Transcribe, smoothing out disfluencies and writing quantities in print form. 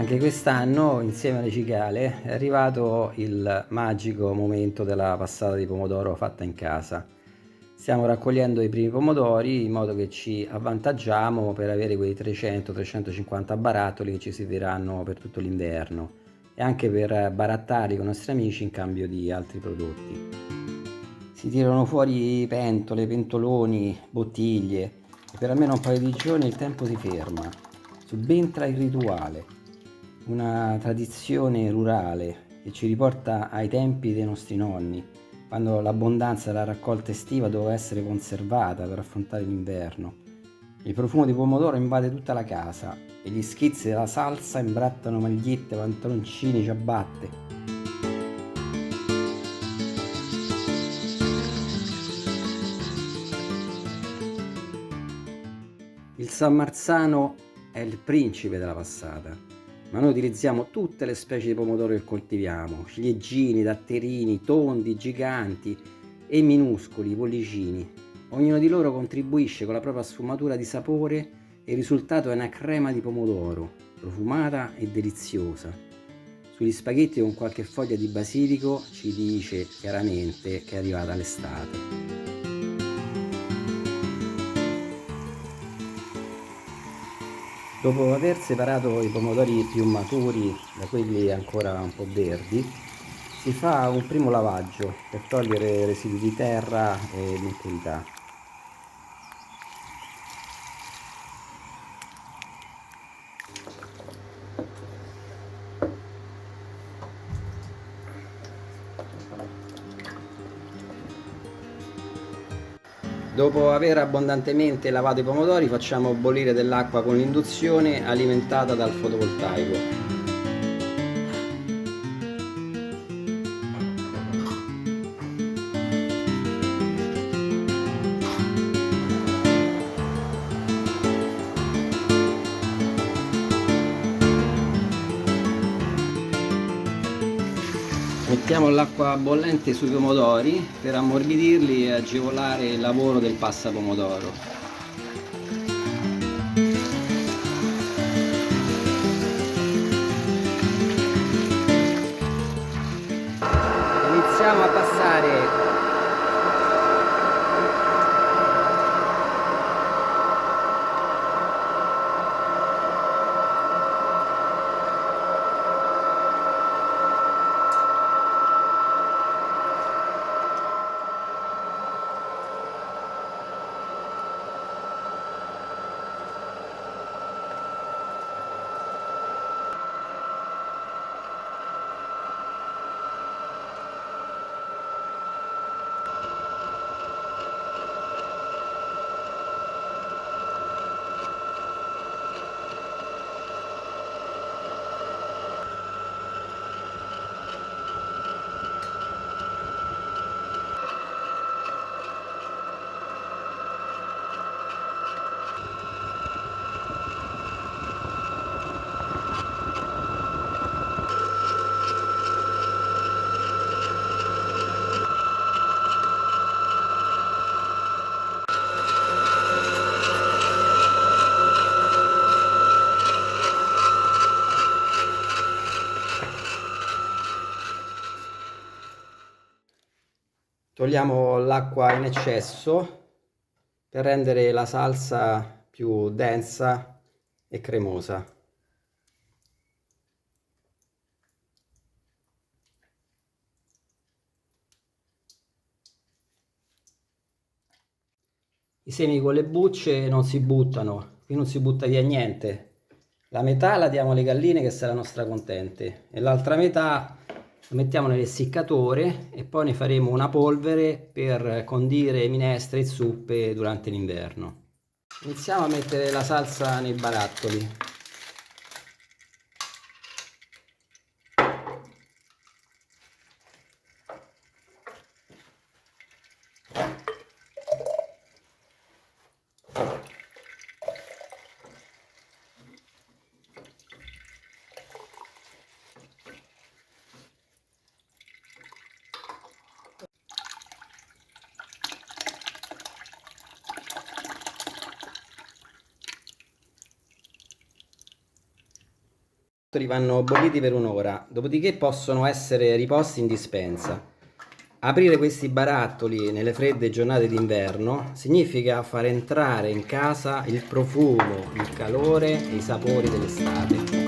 Anche quest'anno, insieme alle cicale, è arrivato il magico momento della passata di pomodoro fatta in casa. Stiamo raccogliendo i primi pomodori in modo che ci avvantaggiamo per avere quei 300-350 barattoli che ci serviranno per tutto l'inverno e anche per barattarli con i nostri amici in cambio di altri prodotti. Si tirano fuori pentole, pentoloni, bottiglie e per almeno un paio di giorni il tempo si ferma. Subentra il rituale, una tradizione rurale che ci riporta ai tempi dei nostri nonni, quando l'abbondanza della raccolta estiva doveva essere conservata per affrontare l'inverno. Il profumo di pomodoro invade tutta la casa e gli schizzi della salsa imbrattano magliette, pantaloncini, ciabatte. Il San Marzano è il principe della passata, ma noi utilizziamo tutte le specie di pomodoro che coltiviamo, ciliegini, datterini, tondi, giganti e minuscoli, pollicini. Ognuno di loro contribuisce con la propria sfumatura di sapore e il risultato è una crema di pomodoro, profumata e deliziosa. Sugli spaghetti con qualche foglia di basilico ci dice chiaramente che è arrivata l'estate. Dopo aver separato i pomodori più maturi da quelli ancora un po' verdi, si fa un primo lavaggio per togliere residui di terra e impurità. Dopo aver abbondantemente lavato i pomodori, facciamo bollire dell'acqua con l'induzione alimentata dal fotovoltaico. Mettiamo l'acqua bollente sui pomodori per ammorbidirli e agevolare il lavoro del passapomodoro. Iniziamo a passare Togliamo l'acqua in eccesso per rendere la salsa più densa e cremosa. I semi con le bucce non si buttano, qui non si butta via niente. La metà la diamo alle galline che saranno stracontente e l'altra metà la mettiamo nell'essiccatore e poi ne faremo una polvere per condire minestre e zuppe durante l'inverno. Iniziamo a mettere la salsa nei barattoli. barattoli vanno bolliti per un'ora, dopodiché possono essere riposti in dispensa. Aprire questi barattoli nelle fredde giornate d'inverno significa far entrare in casa il profumo, il calore e i sapori dell'estate.